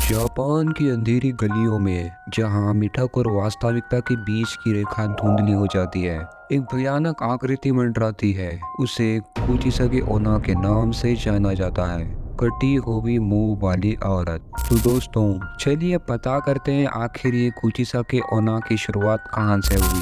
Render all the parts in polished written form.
Japan की अंधेरी गलियों में जहां मिठक और वास्तविकता के बीच की रेखा धुंधली हो जाती है, एक भयानक आकृति मंडराती है। उसे कुचिसगे ओना के नाम से जाना जाता है, कटी हुई मुंह वाली औरत। तो दोस्तों, चलिए पता करते हैं आखिर ये कुचिसगे ओना की शुरुआत कहां से हुई।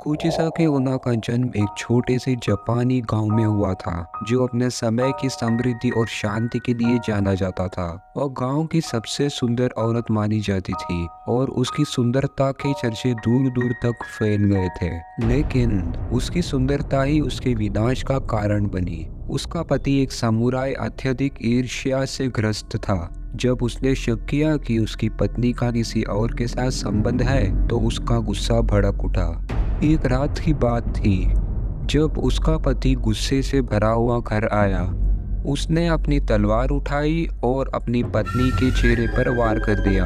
कुचिसाकी ओना का जन्म एक छोटे से जापानी गांव में हुआ था, जो अपने समय की समृद्धि और शांति के लिए जाना जाता था। वह गांव की सबसे सुंदर औरत मानी जाती थी और उसकी सुंदरता के चर्चे दूर दूर तक फैल गए थे। लेकिन उसकी सुंदरता ही उसके विनाश का कारण बनी। उसका पति एक समुराई अत्यधिक ईर्ष्या से ग्रस्त था। जब उसने शक किया कि उसकी पत्नी का किसी और के साथ संबंध है, तो उसका गुस्सा भड़क उठा। एक रात की बात थी, जब उसका पति गुस्से से भरा हुआ घर आया। उसने अपनी तलवार उठाई और अपनी पत्नी के चेहरे पर वार कर दिया।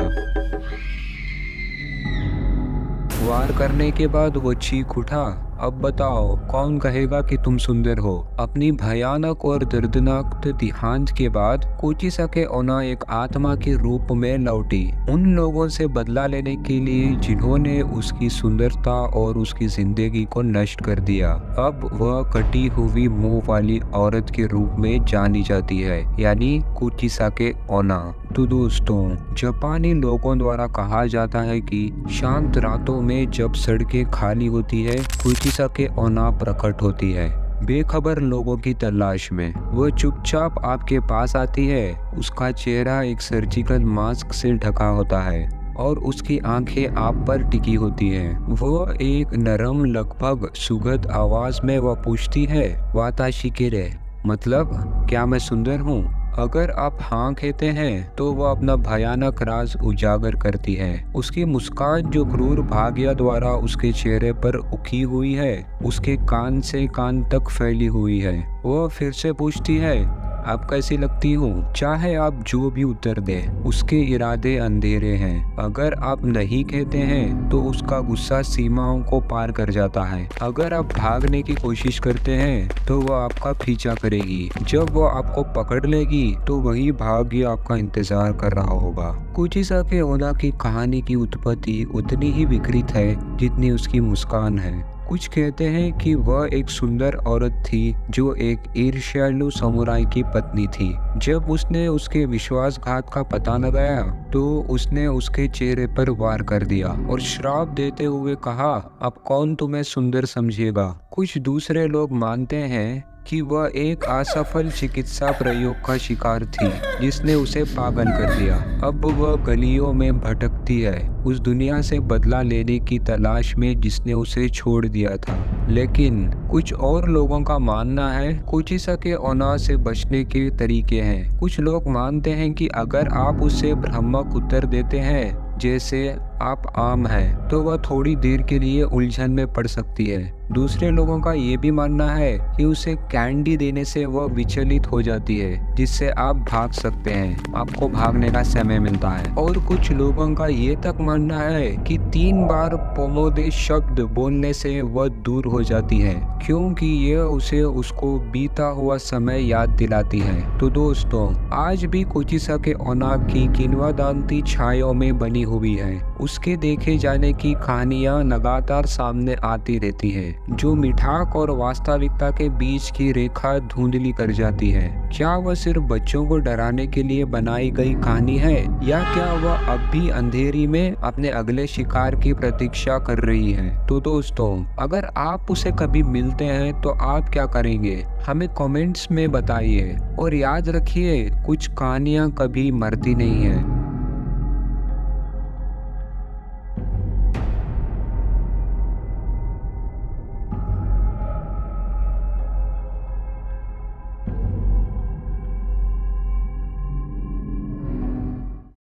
वार करने के बाद वो चीख उठा, अब बताओ कौन कहेगा कि तुम सुंदर हो। अपनी भयानक और दर्दनाक देहांत के बाद कुचिसगे ओना एक आत्मा के रूप में लौटी, उन लोगों से बदला लेने के लिए जिन्होंने उसकी सुंदरता और उसकी जिंदगी को नष्ट कर दिया। अब वह कटी हुई मुंह वाली औरत के रूप में जानी जाती है, यानी कुचिसगे ओना। तो दोस्तों, जापानी लोगों द्वारा कहा जाता है कि शांत रातों में जब सड़कें खाली होती है, कुचिसगे ओना प्रकट होती है, बेखबर लोगों की तलाश में। वह चुपचाप आपके पास आती है। उसका चेहरा एक सर्जिकल मास्क से ढका होता है और उसकी आंखें आप पर टिकी होती हैं। वो एक नरम, लगभग सुगध आवाज में वह पूछती है, वाताशी किरे, मतलब क्या मैं सुंदर हूँ। अगर आप हाँ कहते हैं तो वह अपना भयानक राज उजागर करती है। उसकी मुस्कान जो क्रूर भाग्य द्वारा उसके चेहरे पर उठी हुई है, उसके कान से कान तक फैली हुई है। वह फिर से पूछती है, आप कैसी लगती हूँ। चाहे आप जो भी उत्तर दें, उसके इरादे अंधेरे हैं। अगर आप नहीं कहते हैं तो उसका गुस्सा सीमाओं को पार कर जाता है। अगर आप भागने की कोशिश करते हैं तो वह आपका पीछा करेगी। जब वह आपको पकड़ लेगी तो वही भाग्य आपका इंतजार कर रहा होगा। कुचिसगे ओना की कहानी की उत्पत्ति उतनी ही विकृत है जितनी उसकी मुस्कान है। कुछ कहते हैं कि वह एक सुंदर औरत थी जो एक ईर्ष्यालु समुराई की पत्नी थी। जब उसने उसके विश्वासघात का पता लगाया तो उसने उसके चेहरे पर वार कर दिया और श्राप देते हुए कहा, अब कौन तुम्हें सुंदर समझेगा। कुछ दूसरे लोग मानते हैं कि वह एक असफल चिकित्सा प्रयोग का शिकार थी जिसने उसे पागल कर दिया। अब वह गलियों में भटकती है, उस दुनिया से बदला लेने की तलाश में जिसने उसे छोड़ दिया था। लेकिन कुछ और लोगों का मानना है कुचिसगे ओना से बचने के तरीके हैं। कुछ लोग मानते हैं कि अगर आप उसे भ्रामक उत्तर देते हैं, जैसे आप आम हैं, तो वह थोड़ी देर के लिए उलझन में पड़ सकती है। दूसरे लोगों का ये भी मानना है कि उसे कैंडी देने से वह विचलित हो जाती है, जिससे आप भाग सकते हैं, आपको भागने का समय मिलता है। और कुछ लोगों का ये तक मानना है कि 3 बार पोमोदे शब्द बोलने से वह दूर हो जाती है, क्योंकि यह उसे उसको बीता हुआ समय याद दिलाती है। तो दोस्तों, आज भी कुचिसगे ओना की किंवदंती छायाओं में बनी हुई है। उसके देखे जाने की कहानियां लगातार सामने आती रहती है, जो मिठाक और वास्तविकता के बीच की रेखा धुंधली कर जाती है। क्या वह सिर्फ बच्चों को डराने के लिए बनाई गई कहानी है, या क्या वह अब भी अंधेरी में अपने अगले शिकार की प्रतीक्षा कर रही है। तो दोस्तों, अगर आप उसे कभी मिलते हैं तो आप क्या करेंगे, हमें कमेंट्स में बताइए। और याद रखिए, कुछ कहानियां कभी मरती नहीं है।